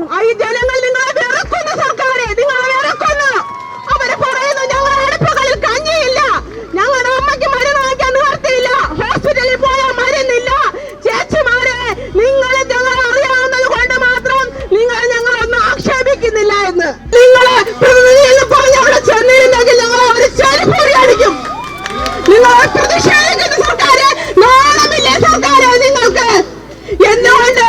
ഈ ജനങ്ങൾ നിങ്ങളെ വെറുക്കുന്ന സർക്കാരെ, നിങ്ങളെ വെറുക്കുന്നു. അവര് പറയുന്നു ഞങ്ങൾ അടുപ്പുകളിൽ കഞ്ഞിയില്ല, ഞങ്ങളുടെ അമ്മയ്ക്ക് മരുന്ന് വാങ്ങിക്കാൻ നിവർത്തിയില്ല, ഹോസ്പിറ്റലിൽ പോയാൽ മരുന്നില്ല. ചേച്ചിമാരെ, നിങ്ങൾ ഞങ്ങൾ അറിയാവുന്നത് കൊണ്ട് മാത്രം നിങ്ങൾ ഞങ്ങളൊന്നും ആക്ഷേപിക്കുന്നില്ല എന്ന് നിങ്ങളെ പ്രതിനിധിയെന്ന് പറഞ്ഞ് അവിടെ ചെന്നിരുന്നെങ്കിൽ ഞങ്ങൾ അവര് ചെരുപ്പൂരി അടിക്കും. നിങ്ങൾ പ്രതിഷേധിക്കുന്ന സർക്കാരെ, നാണമില്ലേ സർക്കാരെ നിങ്ങൾക്ക്? എന്തുകൊണ്ട്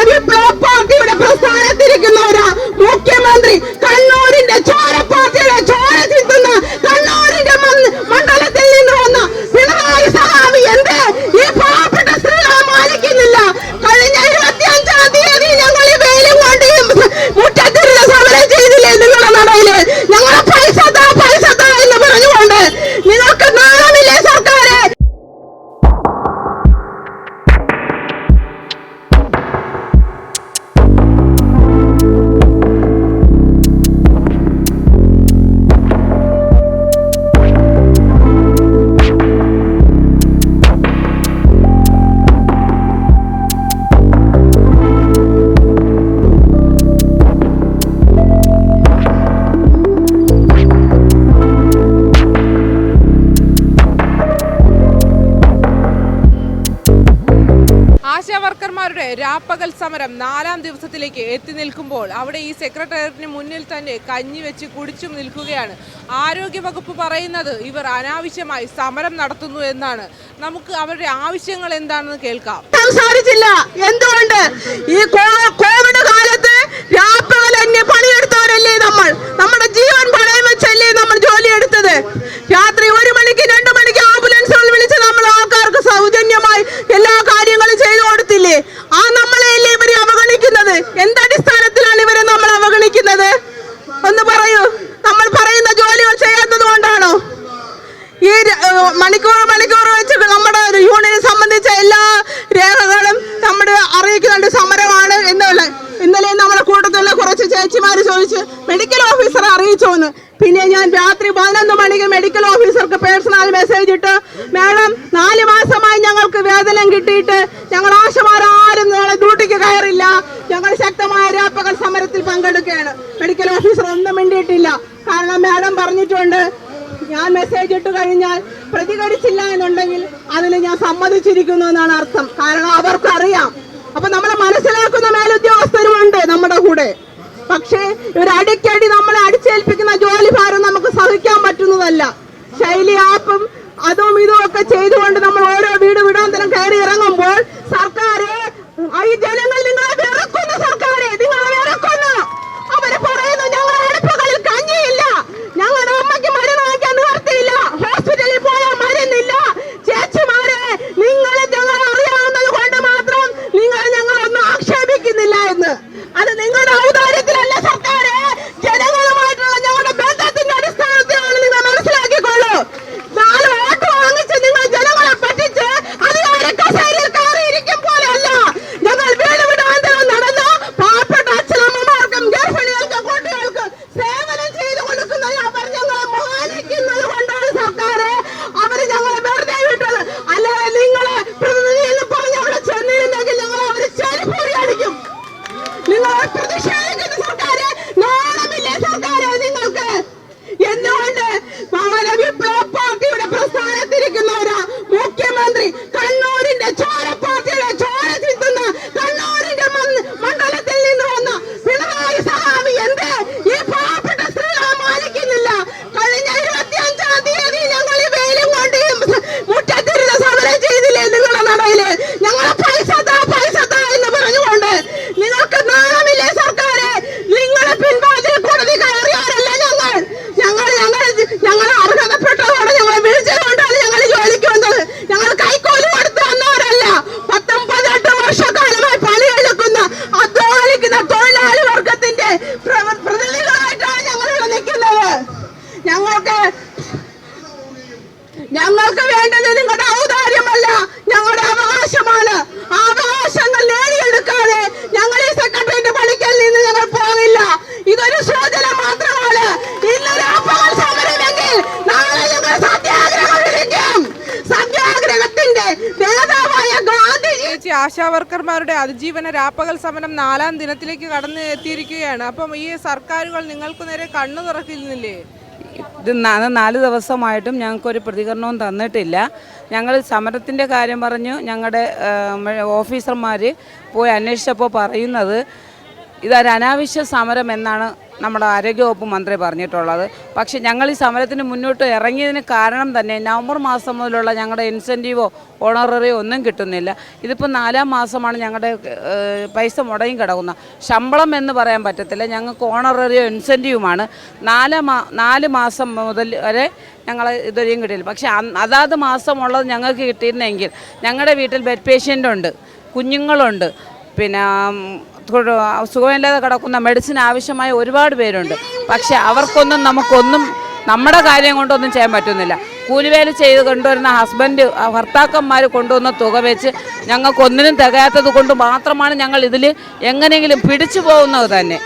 വിപ്ലവ പാർട്ടിയുടെ പ്രസ്ഥാനത്തിരിക്കുന്നവരാ മുഖ്യമന്ത്രി കണ്ണൂരിന്റെ ചോര പാർട്ടിയുടെ ചോര ചിന്തുന്ന കണ്ണൂരിന്റെ മണ്ഡലത്തിൽ നിന്ന് വന്ന പിണറായി സഹാബി എന്ത് ഈ പാവപ്പെട്ട സ്ത്രീകളെ മാനിക്കുന്നില്ല? കഴിഞ്ഞ 25-ാം തീയതി ഞങ്ങൾ ഈ വെയിലും കൊണ്ട് മുറ്റത്തിരുന്ന് സമരം ചെയ്തില്ലേ നിങ്ങളുടെ നടയില്? ഞങ്ങളെ പൈസ താ എന്ന് പറഞ്ഞുകൊണ്ട് നിങ്ങൾക്ക് നാണമില്ലേ സർക്കാരെ? ആശാവർക്കർമാരുടെ രാപ്പകൽ സമരം 4ാം ദിവസത്തിലേക്ക് എത്തി നിൽക്കുമ്പോൾ അവിടെ ഈ സെക്രട്ടേറിയറ്റിന് മുന്നിൽ തന്നെ കഞ്ഞി വെച്ച് കുടിച്ചും നിൽക്കുകയാണ്. ആരോഗ്യവകുപ്പ് പറയുന്നത് ഇവർ അനാവശ്യമായി സമരം നടത്തുന്നു എന്നാണ്. നമുക്ക് അവരുടെ ആവശ്യങ്ങൾ എന്താണെന്ന് കേൾക്കാം. സംസാരിച്ചില്ല. എന്തുകൊണ്ട്? ഈ കോവിഡ് കാലത്ത് രാപ്പകൽ തന്നെ പണിയെടുത്തവരല്ലേ നമ്മൾ? നമ്മുടെ ജീവൻ പണയം വെച്ചല്ലേ നമ്മൾ ജോലിയെടുത്തത്? രാത്രി 1 മണിക്ക് 2 മണിക്ക് ആംബുലൻസുകൾ വിളിച്ച് നമ്മൾ ആൾക്കാർക്ക് സൗജന്യമായി എല്ലാ കാര്യങ്ങളും ചെയ്തു കൊടുത്തില്ലേ? ആ നമ്മളെയല്ലേ ഇവരെ അവഗണിക്കുന്നത്? എന്തടിസ്ഥാനത്തിലാണ് ഇവരെ നമ്മൾ അവഗണിക്കുന്നത്? ഒന്ന് പറയൂ. നമ്മൾ പറയുന്ന ജോലികൾ ചെയ്യാത്തത് കൊണ്ടാണോ? ഈ മണിക്കൂർ വെച്ച് നമ്മുടെ യൂണിയനെ സംബന്ധിച്ച എല്ലാ രേഖകളും നമ്മുടെ അറിയിക്കുന്നുണ്ട് സമരമാണ് എന്നുള്ള. ഇന്നലെ നമ്മുടെ കൂട്ടത്തിലുള്ള കുറച്ച് ചേച്ചിമാര് ചോദിച്ച് മെഡിക്കൽ ഓഫീസറെ അറിയിച്ചോന്ന്. പിന്നെ ഞാൻ രാത്രി 11 മണിക്ക് മെഡിക്കൽ ഓഫീസർക്ക് പേഴ്സണൽ മെസ്സേജ് ഇട്ട്, മേഡം 4 മാസമായി ഞങ്ങൾക്ക് വേതനം കിട്ടിയിട്ട് ഞങ്ങൾ ആശമാരും നാളെ ഡ്യൂട്ടിക്ക് കയറില്ല, ഞങ്ങൾ ശക്തമായ രാപ്പകൽ സമരത്തിൽ പങ്കെടുക്കുകയാണ്. മെഡിക്കൽ ഓഫീസർ ഒന്നും മിണ്ടിയിട്ടില്ല. കാരണം മേഡം പറഞ്ഞിട്ടുണ്ട്, ഞാൻ മെസ്സേജ് ഇട്ട് കഴിഞ്ഞാൽ പ്രതികരിച്ചില്ല എന്നുണ്ടെങ്കിൽ അതിന് ഞാൻ സമ്മതിച്ചിരിക്കുന്നു എന്നാണ് അർത്ഥം. കാരണം അവർക്കറിയാം. അപ്പൊ നമ്മളെ മനസ്സിലാക്കുന്ന മേലുദ്യോഗസ്ഥരുമുണ്ട് നമ്മുടെ കൂടെ. പക്ഷേ ഇവർ അടിക്കടി നമ്മളെ അടിച്ചേൽപ്പിക്കുന്ന ജോലി ഭാരം നമുക്ക് സഹിക്കാൻ പറ്റുന്നതല്ല. ശൈലി ആപ്പും അതും ഇതും ഒക്കെ ചെയ്തുകൊണ്ട് നമ്മൾ ഓരോ വീടാന്തരം കയറി ഇറങ്ങുമ്പോൾ സർക്കാരെ, ഈ ജനങ്ങൾ നിങ്ങളെ വെറുക്കുന്ന സർക്കാരെ, നിങ്ങളെ വെറുക്കുന്നു. അവര് പറയുന്നു ഞങ്ങളുടെ അടുപ്പുകളിൽ കഞ്ഞിയില്ല, ഞങ്ങളുടെ അമ്മയ്ക്ക് മരുന്ന് വാങ്ങിക്കാൻ നിവർത്തിയില്ല, ഹോസ്പിറ്റലിൽ പോയാൽ മരുന്നില്ല. ചേച്ചിമാരെ, നിങ്ങൾ ഞങ്ങൾ അറിയാവുന്നത് കൊണ്ട് മാത്രം നിങ്ങൾ ഞങ്ങളൊന്നും ആക്ഷേപിക്കുന്നില്ല എന്ന്. അത് നിങ്ങളുടെ ഔദാര്യത്തിലല്ല സർക്കാരെ, ജനങ്ങളുമായിട്ടുള്ള ഞങ്ങളുടെ ബന്ധത്തിന്റെ അടിസ്ഥാനത്തിലാണ്. നിങ്ങൾ മനസ്സിലാക്കിക്കൊള്ളൂ. 4 വോട്ട് വാങ്ങിച്ച് നിങ്ങൾ ജനങ്ങളെ പറ്റിച്ച് അധികാര കസേരയിൽ കയറിയിരിക്കും പോലെയല്ല ഞങ്ങൾ വീടാന്തരം നടന്ന് പാവപ്പെട്ട അച്ഛനമ്മമാർക്കും ഗർഭിണികൾക്കും കുട്ടികൾക്കും സേവനം ചെയ്തു കൊടുക്കുന്ന അവർ ഞങ്ങളെ മാനിക്കുന്നത് കൊണ്ടാണ് സർക്കാരെ അവര് ഞങ്ങളെ വെറുതെ വിട്ടത്. അല്ലാതെ നിങ്ങളെ പ്രതിനിധി എന്ന് പറഞ്ഞ് അവിടെ ചെന്നിരുന്നെങ്കിൽ ഞങ്ങൾ അവര് ചെരുപ്പൂരി അടിക്കും. നിങ്ങൾ പ്രതിഷേധിക്കുന്ന സർക്കാരെ, നാണമില്ലേ സർക്കാരെ നിങ്ങൾക്ക്? എന്തുകൊണ്ട് വിപ്ലവ പാർട്ടിയുടെ പ്രസ്ഥാനത്തിരിക്കുന്നവരാ മുഖ്യമന്ത്രി കണ്ണൂരിന്റെ ചോര പാർട്ടിയുടെ ചോര ചിന്തുന്ന കണ്ണൂരിന്റെ മണ്ഡലത്തിൽ നിന്ന് വന്ന പിണറായി സഹാബി എന്ത് ഈ പാവപ്പെട്ട സ്ത്രീകളെ മാനിക്കുന്നില്ല? കഴിഞ്ഞ 25-ാം തീയതി ഞങ്ങൾ ഈ വെയിലും കൊണ്ട് മുറ്റത്തിരുന്ന് സമരം ചെയ്തില്ലേ നിങ്ങളുടെ നടയില്? ഞങ്ങളെ പൈസ താ എന്ന് പറഞ്ഞുകൊണ്ട് നിങ്ങൾക്ക് നാണമില്ലേ സർക്കാരെ? നിങ്ങളെ പിൻവാതിൽ കോടതി കയറിയവരല്ല ഞങ്ങൾ അർഹതപ്പെട്ടതോടെ ഞങ്ങളെ വിളിച്ചതുകൊണ്ടാണ് ഞങ്ങൾ ജോലിക്ക് വന്നത്. ഞങ്ങൾ കൈക്കൂലി കൊടുത്ത് വന്നവരല്ല. 18 വർഷക്കാലമായി പണിയെടുക്കുന്ന അധ്വാനിക്കുന്ന തൊഴിലാളി വർഗത്തിന്റെ പ്രതിനിധികളായിട്ടാണ് ഞങ്ങളിവിടെ നിൽക്കുന്നത്. ഞങ്ങൾക്ക് വേണ്ടത് നിങ്ങളുടെ ഔദാര്യമല്ല, ഞങ്ങളുടെ അവകാശമാണ്. അവകാശങ്ങൾ നേടിയെടുക്കാതെ ഞങ്ങൾ ഈ സെക്രട്ടറിയുടെ പണിക്കൽ നിന്ന് ഞങ്ങൾ പോകില്ല. ഇതൊരു സൂചന മാത്രമാണ്. ഇന്ന് രാപ്പകൽ സമരമെങ്കിൽ നാളെ ഞങ്ങൾ സത്യാഗ്രഹം വിളിക്കും. സത്യാഗ്രഹത്തിന്റെ നേതാവായ ഗാന്ധിജി ആശാവർക്കർമാരുടെ അതിജീവന രാപ്പകൽ സമരം 4-ാം ദിനത്തിലേക്ക് കടന്നു എത്തിയിരിക്കുകയാണ്. അപ്പം ഈ സർക്കാരുകൾ നിങ്ങൾക്ക് നേരെ കണ്ണു തുറക്കുന്നില്ലേ? ഇത് 4 ദിവസമായിട്ടും ഞങ്ങൾക്കൊരു പ്രതികരണവും തന്നിട്ടില്ല. ഞങ്ങൾ സമരത്തിൻ്റെ കാര്യം പറഞ്ഞു ഞങ്ങളുടെ ഓഫീസർമാർ പോയി അന്വേഷിച്ചപ്പോൾ പറയുന്നത് ഇതൊരു അനാവശ്യ സമരം എന്നാണ് നമ്മുടെ ആരോഗ്യവകുപ്പ് മന്ത്രി പറഞ്ഞിട്ടുള്ളത്. പക്ഷേ ഞങ്ങൾ ഈ സമരത്തിന് മുന്നോട്ട് ഇറങ്ങിയതിന് കാരണം തന്നെ നവംബർ മാസം മുതലുള്ള ഞങ്ങളുടെ ഇൻസെൻറ്റീവോ ഓണററിയോ ഒന്നും കിട്ടുന്നില്ല. ഇതിപ്പോൾ 4-ാം മാസമാണ് ഞങ്ങളുടെ പൈസ മുടങ്ങി കിടക്കുന്ന. ശമ്പളം എന്ന് പറയാൻ പറ്റത്തില്ല, ഞങ്ങൾക്ക് ഓണററിയോ ഇൻസെൻറ്റീവുമാണ്. 4 മാസം മുതൽ വരെ ഞങ്ങൾ ഇതുവരെയും കിട്ടിയില്ല. പക്ഷേ അതാത് മാസമുള്ളത് ഞങ്ങൾക്ക് കിട്ടിയിരുന്നെങ്കിൽ ഞങ്ങളുടെ വീട്ടിൽ ബെഡ് പേഷ്യൻ്റുണ്ട്, കുഞ്ഞുങ്ങളുണ്ട്, പിന്നെ സുഖമില്ലാതെ കിടക്കുന്ന മെഡിസിൻ ആവശ്യമായ ഒരുപാട് പേരുണ്ട്. പക്ഷെ അവർക്കൊന്നും നമുക്കൊന്നും നമ്മുടെ കാര്യം കൊണ്ടൊന്നും ചെയ്യാൻ പറ്റുന്നില്ല. കൂലിവേല ചെയ്ത് കൊണ്ടുവരുന്ന ഭർത്താക്കന്മാർ കൊണ്ടുവന്ന തുക വെച്ച് ഞങ്ങൾക്കൊന്നിനും തികയാത്തത് കൊണ്ട് മാത്രമാണ് ഞങ്ങൾ ഇതിൽ എങ്ങനെയെങ്കിലും പിടിച്ചു പോകുന്നത് തന്നെ.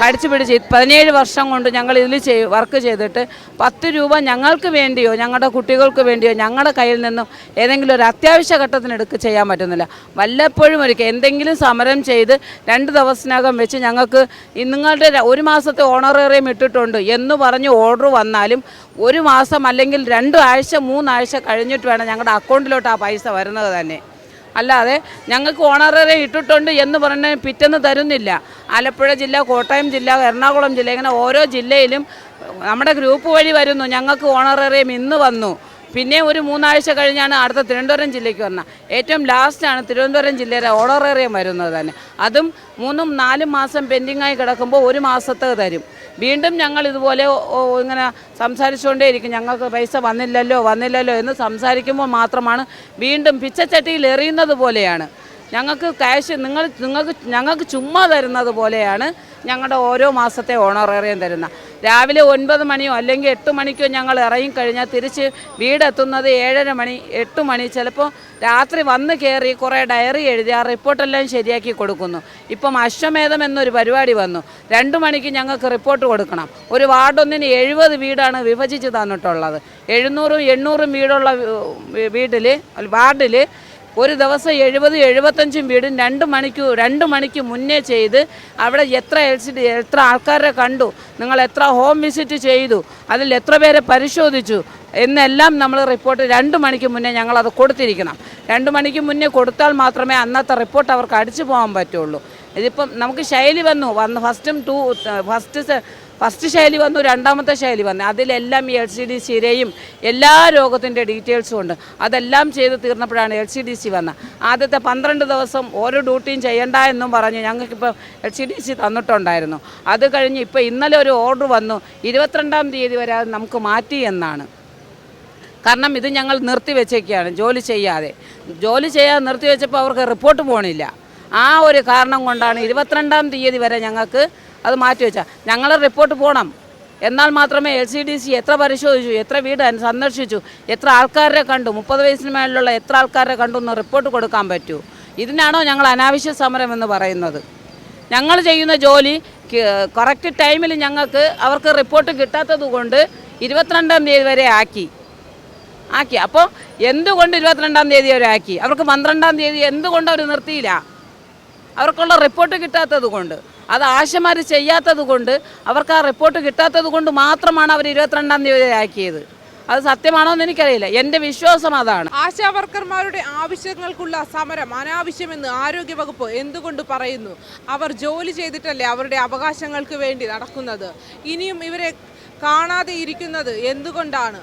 കടിച്ചു പിടിച്ച് 17 വർഷം കൊണ്ട് ഞങ്ങൾ ഇതിൽ വർക്ക് ചെയ്തിട്ട് 10 രൂപ ഞങ്ങൾക്ക് വേണ്ടിയോ ഞങ്ങളുടെ കുട്ടികൾക്ക് വേണ്ടിയോ ഞങ്ങളുടെ കയ്യിൽ നിന്നും ഏതെങ്കിലും ഒരു അത്യാവശ്യ ഘട്ടത്തിനെടുക്ക് ചെയ്യാൻ പറ്റുന്നില്ല. വല്ലപ്പോഴും ഒരിക്കൽ എന്തെങ്കിലും സമരം ചെയ്ത് 2 ദിവസത്തിനകം വെച്ച് ഞങ്ങൾക്ക് നിങ്ങളുടെ 1 മാസത്തെ ഓണറേറിയം ഇട്ടിട്ടുണ്ട് എന്ന് പറഞ്ഞ് ഓർഡർ വന്നാലും 1 മാസം അല്ലെങ്കിൽ 2 ആഴ്ച 3 ആഴ്ച കഴിഞ്ഞിട്ട് വേണം ഞങ്ങളുടെ അക്കൗണ്ടിലോട്ട് ആ പൈസ വരുന്നത് തന്നെ. അല്ലാതെ ഞങ്ങൾക്ക് ഓണറേറിയം ഇട്ടിട്ടുണ്ട് എന്ന് പറഞ്ഞ് പിറ്റേന്ന് തരുന്നില്ല. ആലപ്പുഴ ജില്ല, കോട്ടയം ജില്ല, എറണാകുളം ജില്ല, ഇങ്ങനെ ഓരോ ജില്ലയിലും നമ്മുടെ ഗ്രൂപ്പ് വഴി വരുന്നു ഞങ്ങൾക്ക് ഓണറേറിയം ഇന്ന് വന്നു, പിന്നെ ഒരു 3 ആഴ്ച കഴിഞ്ഞാണ് അടുത്ത തിരുവനന്തപുരം ജില്ലയ്ക്ക് വന്നത്. ഏറ്റവും ലാസ്റ്റാണ് തിരുവനന്തപുരം ജില്ലയിലെ ഓണറേറിയം വരുന്നത് തന്നെ. അതും 3-4 മാസം പെൻഡിങ്ങായി കിടക്കുമ്പോൾ 1 മാസത്തെ തരും. വീണ്ടും ഞങ്ങൾ ഇതുപോലെ ഇങ്ങനെ സംസാരിച്ചുകൊണ്ടേയിരിക്കും, ഞങ്ങൾക്ക് പൈസ വന്നില്ലല്ലോ എന്ന് സംസാരിക്കുമ്പോൾ മാത്രമാണ് വീണ്ടും പിച്ചച്ചട്ടിയിൽ എറിയുന്നത് പോലെയാണ്. ഞങ്ങൾക്ക് ക്യാഷ് ഞങ്ങൾക്ക് ചുമ്മാ തരുന്നത് പോലെയാണ് ഞങ്ങളുടെ ഓരോ മാസത്തെ ഓണറേറിയം തരുന്ന. രാവിലെ 9 മണിയോ അല്ലെങ്കിൽ 8 മണിക്കോ ഞങ്ങൾ ഇറങ്ങിക്കഴിഞ്ഞാൽ തിരിച്ച് വീടെത്തുന്നത് 7:30 മണി 8 മണി. ചിലപ്പോൾ രാത്രി വന്ന് കയറി കുറേ ഡയറി എഴുതി ആ റിപ്പോർട്ടെല്ലാം ശരിയാക്കി കൊടുക്കുന്നു. ഇപ്പം അശ്വമേധം എന്നൊരു പരിപാടി വന്നു. 2 മണിക്ക് ഞങ്ങൾക്ക് റിപ്പോർട്ട് കൊടുക്കണം. ഒരു വാർഡൊന്നിന് 70 വീടാണ് വിഭജിച്ച് തന്നിട്ടുള്ളത്. 700-800 വീടുള്ള വാർഡിൽ ഒരു ദിവസം 70-75 വീടും 2 മണിക്ക് മുന്നേ ചെയ്ത് അവിടെ എത്ര ആൾക്കാരെ കണ്ടു, നിങ്ങൾ എത്ര ഹോം വിസിറ്റ് ചെയ്തു, അതിൽ എത്ര പേരെ പരിശോധിച്ചു എന്നെല്ലാം നമ്മൾ റിപ്പോർട്ട് 2 മണിക്ക് മുന്നേ ഞങ്ങളത് കൊടുത്തിരിക്കണം. 2 മണിക്ക് മുന്നേ കൊടുത്താൽ മാത്രമേ അന്നത്തെ റിപ്പോർട്ട് അവർക്ക് അടിച്ചു പോകാൻ പറ്റുള്ളൂ. ഇതിപ്പം നമുക്ക് ശൈലി വന്നു ഫസ്റ്റ് ശൈലി വന്നു, 2ാമത്തെ ശൈലി വന്നു. അതിലെല്ലാം ഈ LCDCയുടെയും എല്ലാ രോഗത്തിൻ്റെ ഡീറ്റെയിൽസും ഉണ്ട്. അതെല്ലാം ചെയ്ത് തീർന്നപ്പോഴാണ് LCDC വന്നത്. ആദ്യത്തെ 12 ദിവസം ഓരോ ഡ്യൂട്ടിയും ചെയ്യണ്ട എന്നും പറഞ്ഞ് ഞങ്ങൾക്കിപ്പോൾ LCDC തന്നിട്ടുണ്ടായിരുന്നു. അത് കഴിഞ്ഞ് ഇപ്പോൾ ഇന്നലെ ഒരു ഓർഡർ വന്നു, 22-ാം തീയതി വരെ അത് നമുക്ക് മാറ്റി എന്നാണ്. കാരണം ഇത് ഞങ്ങൾ നിർത്തിവെച്ചേക്കുകയാണ് ജോലി ചെയ്യാതെ നിർത്തിവെച്ചപ്പോൾ അവർക്ക് റിപ്പോർട്ട് പോകണില്ല. ആ ഒരു കാരണം കൊണ്ടാണ് 22-ാം തീയതി വരെ ഞങ്ങൾക്ക് അത് മാറ്റിവെച്ചാൽ ഞങ്ങളെ റിപ്പോർട്ട് പോകണം. എന്നാൽ മാത്രമേ LCDC എത്ര പരിശോധിച്ചു, എത്ര വീട് സന്ദർശിച്ചു, എത്ര ആൾക്കാരെ കണ്ടു, 30 വയസ്സിന് മേലുള്ള എത്ര ആൾക്കാരെ കണ്ടു എന്ന് റിപ്പോർട്ട് കൊടുക്കാൻ പറ്റൂ. ഇതിനാണോ ഞങ്ങൾ അനാവശ്യ സമരം എന്ന് പറയുന്നത്? ഞങ്ങൾ ചെയ്യുന്ന ജോലി കറക്റ്റ് ടൈമിൽ അവർക്ക് റിപ്പോർട്ട് കിട്ടാത്തത് കൊണ്ട് 22-ാം തീയതി വരെ ആക്കി. അപ്പോൾ എന്തുകൊണ്ട് 22-ാം തീയതി വരെ ആക്കി? അവർക്ക് 12-ാം തീയതി എന്തുകൊണ്ട് അവർ നിർത്തിയില്ല? അവർക്കുള്ള റിപ്പോർട്ട് കിട്ടാത്തത് കൊണ്ട്, അത് ആശമാർ ചെയ്യാത്തത് കൊണ്ട്, അവർക്ക് ആ റിപ്പോർട്ട് കിട്ടാത്തത് കൊണ്ട് മാത്രമാണ് അവർ 22-ാം തീയതി ആക്കിയത്. അത് സത്യമാണോ എന്ന് എനിക്കറിയില്ല. എൻ്റെ വിശ്വാസം അതാണ്. ആശാവർക്കർമാരുടെ ആവശ്യങ്ങൾക്കുള്ള സമരം അനാവശ്യമെന്ന് ആരോഗ്യവകുപ്പ് എന്തുകൊണ്ട് പറയുന്നു? അവർ ജോലി ചെയ്തിട്ടല്ലേ അവരുടെ അവകാശങ്ങൾക്ക് വേണ്ടി നടക്കുന്നത്? ഇനിയും ഇവരെ കാണാതെ ഇരിക്കുന്നത് എന്തുകൊണ്ടാണ്?